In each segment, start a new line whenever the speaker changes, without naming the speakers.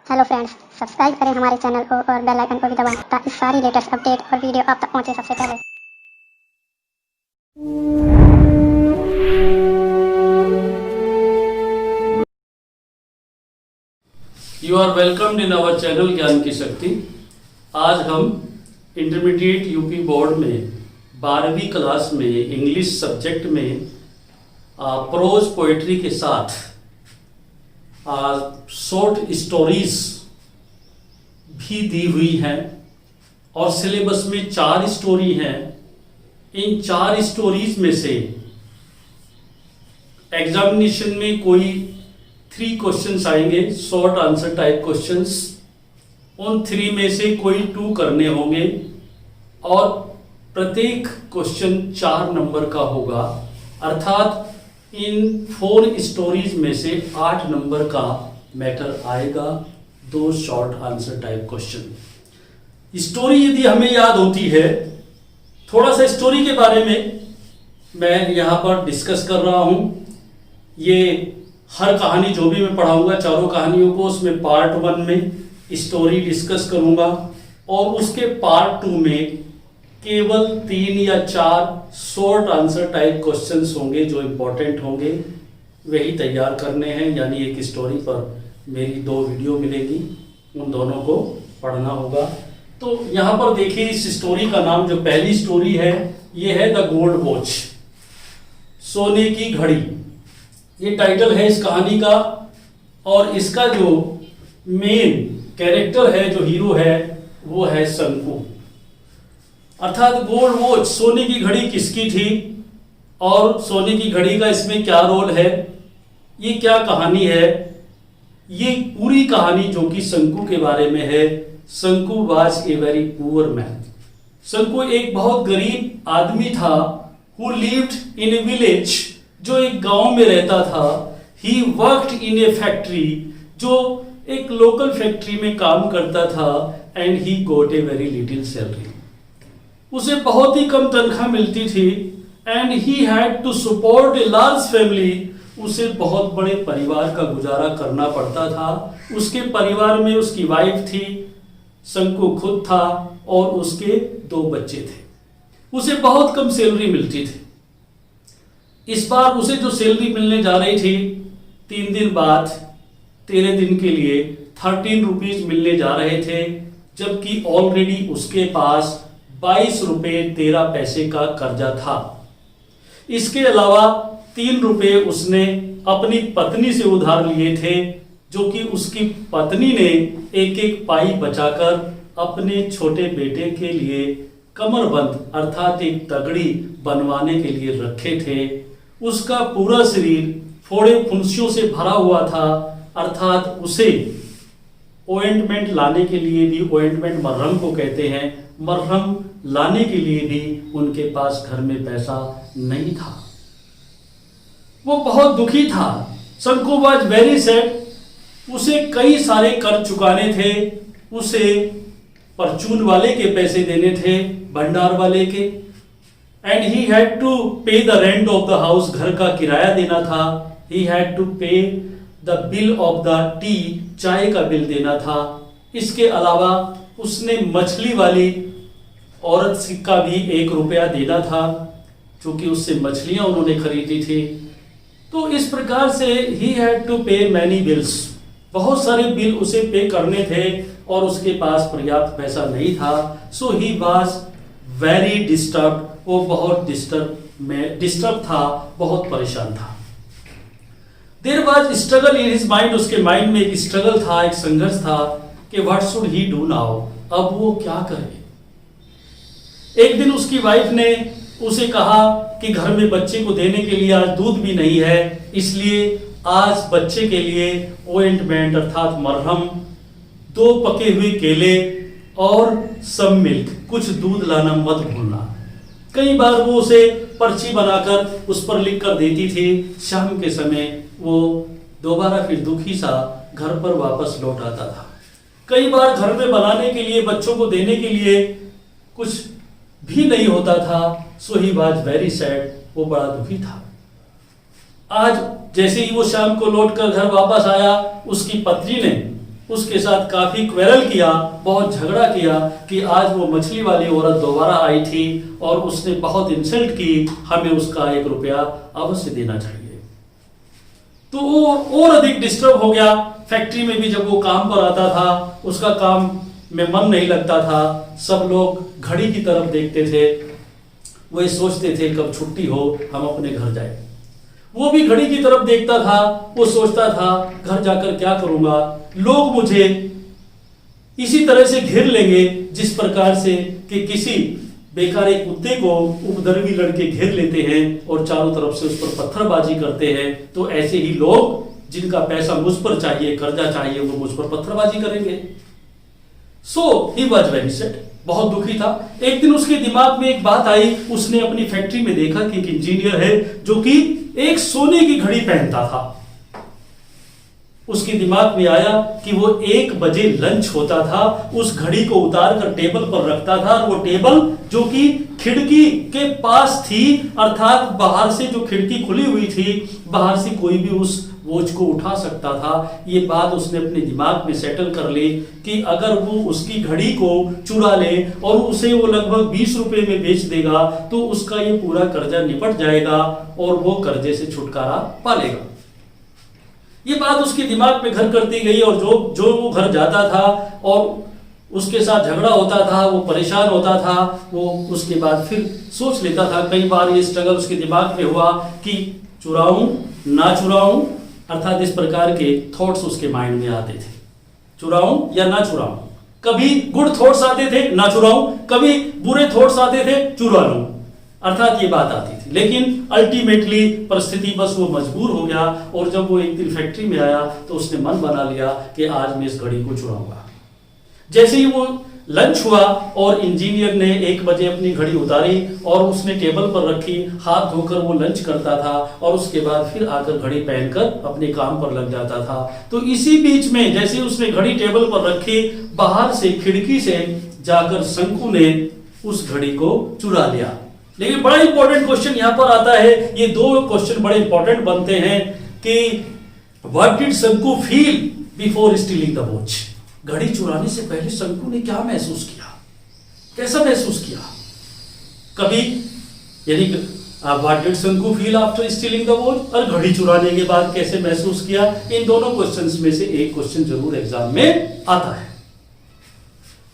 Hello friends, subscribe करें हमारे channel को और बेल आइकन को भी दबाएं ताकि सारी लेटेस्ट अपडेट और वीडियो आप तक पहुंचे सबसे पहले।
You are welcomed in our channel ज्ञान की शक्ति। आज हम इंटरमीडिएट यूपी बोर्ड में 12वीं क्लास में इंग्लिश सब्जेक्ट में प्रोज पोएट्री के साथ शॉर्ट स्टोरीज भी दी हुई हैं और सिलेबस में 4 स्टोरी हैं। इन 4 स्टोरीज में से एग्जामिनेशन में कोई 3 क्वेश्चंस आएंगे, शॉर्ट आंसर टाइप क्वेश्चंस। उन 3 में से कोई 2 करने होंगे और प्रत्येक क्वेश्चन 4 नंबर का होगा, अर्थात इन 4 स्टोरीज में से 8 नंबर का मैटर आएगा। 2 short answer type question. Story यदि हमें याद होती है, थोड़ा सा स्टोरी के बारे में मैं यहां पर डिस्कस कर रहा हूं। ये हर कहानी जो भी मैं पढ़ाऊंगा, चारों कहानियों को, उसमें पार्ट 1 में स्टोरी डिस्कस करूंगा और उसके पार्ट 2 में केवल 3 या 4 शॉर्ट आंसर टाइप क्वेश्चंस होंगे जो इंपॉर्टेंट होंगे, वही तैयार करने हैं। यानी एक स्टोरी पर मेरी 2 वीडियो मिलेगी, उन दोनों को पढ़ना होगा। तो यहां पर देखिए, इस स्टोरी का नाम, जो पहली स्टोरी है, ये है द गोल्ड वॉच, सोने की घड़ी। ये टाइटल है इस कहानी का और इसका जो मेन कैरेक्टर है, जो हीरो है, वो है शंकु। अर्थात गोल्ड वॉच, सोने की घड़ी किसकी थी और सोने की घड़ी का इसमें क्या रोल है, ये क्या कहानी है। ये पूरी कहानी जो कि शंकु के बारे में है। शंकु was a very poor man. शंकु एक बहुत गरीब आदमी था। Who lived in A village, जो एक गांव में रहता था। He worked in A factory, जो एक लोकल फैक्ट्री में काम करता था। And he got a very little salary, उसे बहुत ही कम तनख्वाह मिलती थी। And he had to support a large family, उसे बहुत बड़े परिवार का गुजारा करना पड़ता था। उसके परिवार में उसकी वाइफ थी, शंकु खुद था और उसके 2 बच्चे थे। उसे बहुत कम सैलरी मिलती थी। इस बार उसे जो सैलरी मिलने जा रही थी, 3 दिन बाद 13 दिन के लिए 13 रुपीज मिलने जा रहे थे, जबकि ऑलरेडी उसके पास 22 रुपए 13 पैसे का कर्जा था। इसके अलावा 3 रुपए उसने अपनी पत्नी से उधार लिए थे, जो कि उसकी पत्नी ने एक एक पाई बचाकर अपने छोटे बेटे के लिए कमरबंद अर्थात एक तगड़ी बनवाने के लिए रखे थे। उसका पूरा शरीर फोड़े फुंसियों से भरा हुआ था, अर्थात उसे ऑइंटमेंट लाने के लिए भी, ऑइंटमेंट मरहम को कहते हैं, मरहम लाने के लिए भी उनके पास घर में पैसा नहीं था। वो बहुत दुखी था। शंकु वाज वेरी सैड। उसे कई सारे कर्ज चुकाने थे। उसे परचून वाले के पैसे देने थे, भंडार वाले के। एंड ही हैड टू पे the rent of the house, घर का किराया देना था। ही हैड टू पे the bill of the T, चाय का बिल देना था। इसके अलावा उसने मछली वाली औरत का भी 1 रुपया देना था, क्योंकि उससे मछलियां उन्होंने खरीदी थी। तो इस प्रकार से ही हैड टू पे मैनी बिल्स, बहुत सारे बिल उसे पे करने थे और उसके पास पर्याप्त पैसा नहीं था। So he was very disturb, वो बहुत डिस्टर्ब था, बहुत परेशान था। There was struggle in his mind, उसके माइंड में एक स्ट्रगल था, एक संघर्ष था कि what should he do now, अब वो क्या करे। एक दिन उसकी वाइफ ने उसे कहा कि घर में बच्चे को देने के लिए आज दूध भी नहीं है, इसलिए आज बच्चे के लिए ऑइंटमेंट अर्थात मरहम, 2 पके हुए केले और सम मिल्क, कुछ दूध लाना मत भूलना। कई बार वो उसे पर्ची बनाकर उस पर लिख कर देती थी। शाम के समय वो दोबारा फिर दुखी सा घर पर वापस लौट आता था। कई बार घर में बनाने के लिए, बच्चों को देने के लिए कुछ भी नहीं होता था। So he was very sad, वो बड़ा दुखी था। आज जैसे ही वो शाम को लौटकर घर वापस आया, उसकी पत्नी ने उसके साथ काफी क्वेरल किया, बहुत झगड़ा किया कि आज वो मछली वाली औरत दोबारा आई थी और उसने बहुत इंसल्ट की, हमें उसका 1 रुपया अवश्य देना चाहिए। तो वो और अधिक डिस्टर्ब हो गया। फैक्ट्री में भी जब वो काम पर आता था, उसका काम में मन नहीं लगता था। सब लोग घड़ी की तरफ देखते थे, वो ये सोचते थे कब छुट्टी हो, हम अपने घर जाए। वो भी घड़ी की तरफ देखता था, वो सोचता था घर जाकर क्या करूंगा, लोग मुझे इसी तरह से घेर लेंगे जिस प्रकार से कि किसी बेकार एक कुत्ते को उपद्रवी लड़के घेर लेते हैं और चारों तरफ से उस पर पत्थरबाजी करते हैं। तो ऐसे ही लोग जिनका पैसा मुझ पर चाहिए, कर्जा चाहिए, वो मुझ पर पत्थरबाजी करेंगे। सो ही वॉज वेरी सैड, बहुत दुखी था। एक दिन उसके दिमाग में एक बात आई, उसने अपनी फैक्ट्री में देखा कि एक इंजीनियर है जो कि एक सोने की घड़ी पहनता था। उसके दिमाग में आया कि वो 1 बजे लंच होता था, उस घड़ी को उतार कर टेबल पर रखता था, और वो टेबल जो कि खिड़की के पास थी, अर्थात बाहर से जो खिड़की खुली हुई थी, बाहर से कोई भी उस बोझ को उठा सकता था। ये बात उसने अपने दिमाग में सेटल कर ली कि अगर वो उसकी घड़ी को चुरा ले और उसे वो लगभग 20 रुपए में बेच देगा तो उसका ये पूरा कर्जा निपट जाएगा और वो कर्जे से छुटकारा पा लेगा। ये बात उसके दिमाग में घर करती गई, और जो वो घर जाता था और उसके साथ झगड़ा होता था, वो परेशान होता था, वो उसके बाद फिर सोच लेता था। कई बार ये स्ट्रगल उसके दिमाग में हुआ कि चुराऊं ना चुराऊं, अर्थात इस प्रकार के थॉट्स उसके माइंड में आते थे, चुराऊं या ना चुराऊं। कभी गुड थॉट्स आते थे, ना चुराऊं, कभी बुरे थॉट्स आते थे, चुरा लूं, अर्थात ये बात आती थी। लेकिन अल्टीमेटली परिस्थिति बस वो मजबूर हो गया, और जब वो एक दिन फैक्ट्री में आया तो उसने मन बना लिया कि आज मैं इस घड़ी को चुराऊंगा। जैसे ही वो लंच हुआ और इंजीनियर ने 1 बजे अपनी घड़ी उतारी और उसने टेबल पर रखी, हाथ धोकर वो लंच करता था और उसके बाद फिर आकर घड़ी पहनकर अपने काम पर लग जाता था। तो इसी बीच में जैसे उसने घड़ी टेबल पर रखी, बाहर से खिड़की से जाकर शंकु ने उस घड़ी को चुरा लिया। लेकिन बड़ा इंपॉर्टेंट क्वेश्चन यहां पर आता है, ये 2 क्वेश्चन बड़े इंपॉर्टेंट बनते हैं कि व्हाट डिड शंकु feel before stealing the watch. घड़ी चुराने से पहले शंकु ने क्या महसूस किया, कैसा महसूस किया? कभी यानी व्हाट डिड शंकु feel after stealing the watch, और घड़ी चुराने के बाद कैसे महसूस किया? इन दोनों क्वेश्चंस में से एक क्वेश्चन जरूर एग्जाम में आता है।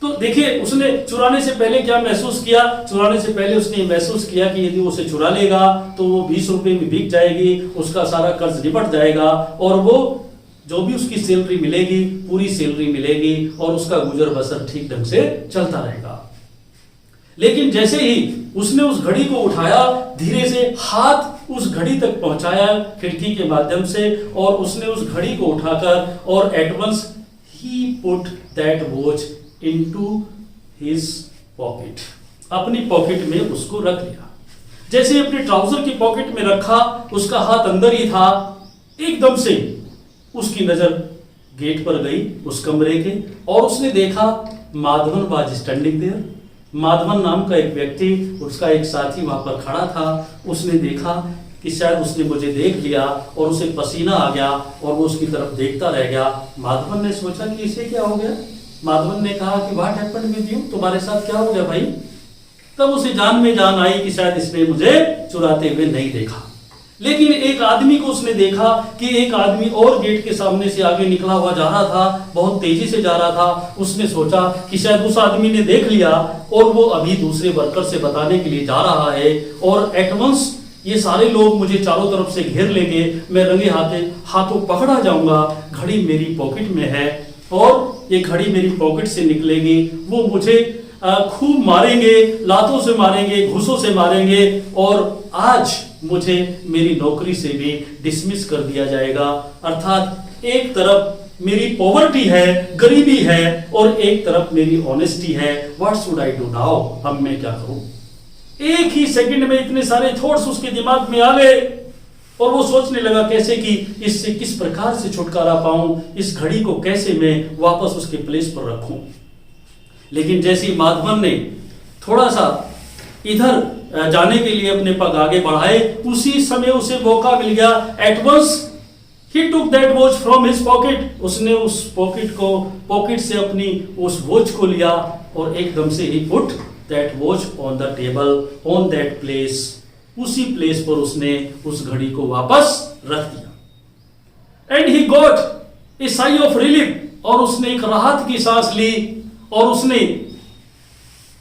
तो देखिए, उसने चुराने से पहले क्या महसूस किया? चुराने से पहले उसने ये महसूस किया कि यदि वो उसे चुरा लेगा तो वो 20 रुपए में बिक जाएगी, उसका सारा कर्ज निपट जाएगा और वो जो भी उसकी सैलरी मिलेगी पूरी सैलरी मिलेगी और उसका गुजर बसर ठीक ढंग से चलता रहेगा। लेकिन जैसे ही उसने उस घड़ी को उठाया, धीरे से हाथ उस घड़ी तक पहुंचाया खिड़की के माध्यम से, और उसने उस घड़ी को उठाकर और at once he put that watch into his pocket, अपनी पॉकेट में उसको रख लिया। जैसे अपने ट्राउजर की पॉकेट में रखा, उसका हाथ अंदर ही था, एकदम से उसकी नजर गेट पर गई उस कमरे के, और उसने देखा Madhavan was standing there. Madhavan नाम का एक व्यक्ति, उसका एक साथी वहां पर खड़ा था। उसने देखा कि शायद उसने मुझे देख लिया और उसे पसीना आ गया और वो उसकी तरफ देखता रह गया। माधवन ने सोचा कि इसे क्या हो गया। माधवन ने कहा कि व्हाट हैपेंड विद यू, तुम्हारे साथ क्या हो गया भाई? तब उसे जान में जान आई कि शायद इसने मुझे चुराते हुए नहीं देखा। लेकिन एक आदमी को उसने देखा कि एक आदमी और गेट के सामने से आगे निकला हुआ जा रहा था, बहुत तेजी से जा रहा था। उसने सोचा कि शायद उस आदमी ने देख लिया और वो अभी दूसरे वर्कर से बताने के लिए जा रहा है, और एट वंस ये सारे लोग मुझे चारों तरफ से घेर लेंगे, मैं रंगे हाथों पकड़ा जाऊंगा। घड़ी मेरी पॉकेट में है और ये घड़ी मेरी पॉकेट से निकलेगी, वो मुझे खूब मारेंगे, लातों से मारेंगे, घूसों से मारेंगे, और आज मुझे मेरी नौकरी से भी डिसमिस कर दिया जाएगा। अर्थात एक तरफ मेरी पॉवर्टी है, गरीबी है, और एक तरफ मेरी ऑनेस्टी है। What should I do now, अब मैं क्या करूं? एक ही सेकंड में इतने सारे थॉट्स उसके दिमाग में आ गए और वो सोचने लगा कैसे कि इससे किस प्रकार से छुटकारा पाऊं, इस घड़ी को कैसे मैं वापस उसके प्लेस पर रखूं। लेकिन जैसे ही माधवन ने थोड़ा सा इधर जाने के लिए अपने पग आगे बढ़ाए, उसी समय उसे मौका मिल गया। At once He took that watch from his pocket. उसने उस पॉकेट से अपनी उस वॉच को लिया और एकदम से he put that watch on the table on that place. उसी प्लेस पर उसने उस घड़ी को वापस रख दिया. And he got a sigh of relief. और उसने एक राहत की सांस ली और उसने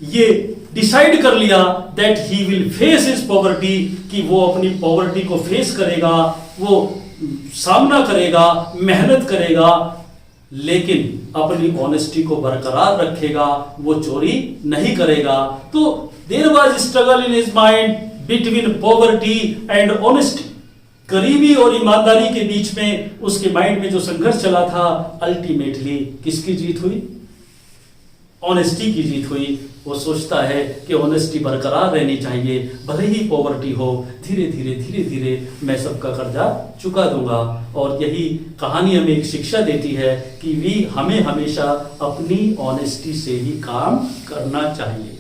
ये डिसाइड कर लिया that he will face his poverty, कि वो अपनी पॉवर्टी को फेस करेगा, वो सामना करेगा, मेहनत करेगा, लेकिन अपनी ऑनेस्टी को बरकरार रखेगा, वो चोरी नहीं करेगा. तो there was struggle in his mind between poverty and honesty. गरीबी और ईमानदारी के बीच में उसके माइंड में जो संघर्ष चला था, अल्टीमेटली किसकी जीत हुई? ऑनेस्टी की जीत हुई. वो सोचता है कि ऑनेस्टी बरकरार रहनी चाहिए, भले ही पॉवर्टी हो, धीरे धीरे मैं सबका कर्जा चुका दूंगा. और यही कहानी हमें एक शिक्षा देती है कि हमें हमेशा अपनी ऑनेस्टी से ही काम करना चाहिए.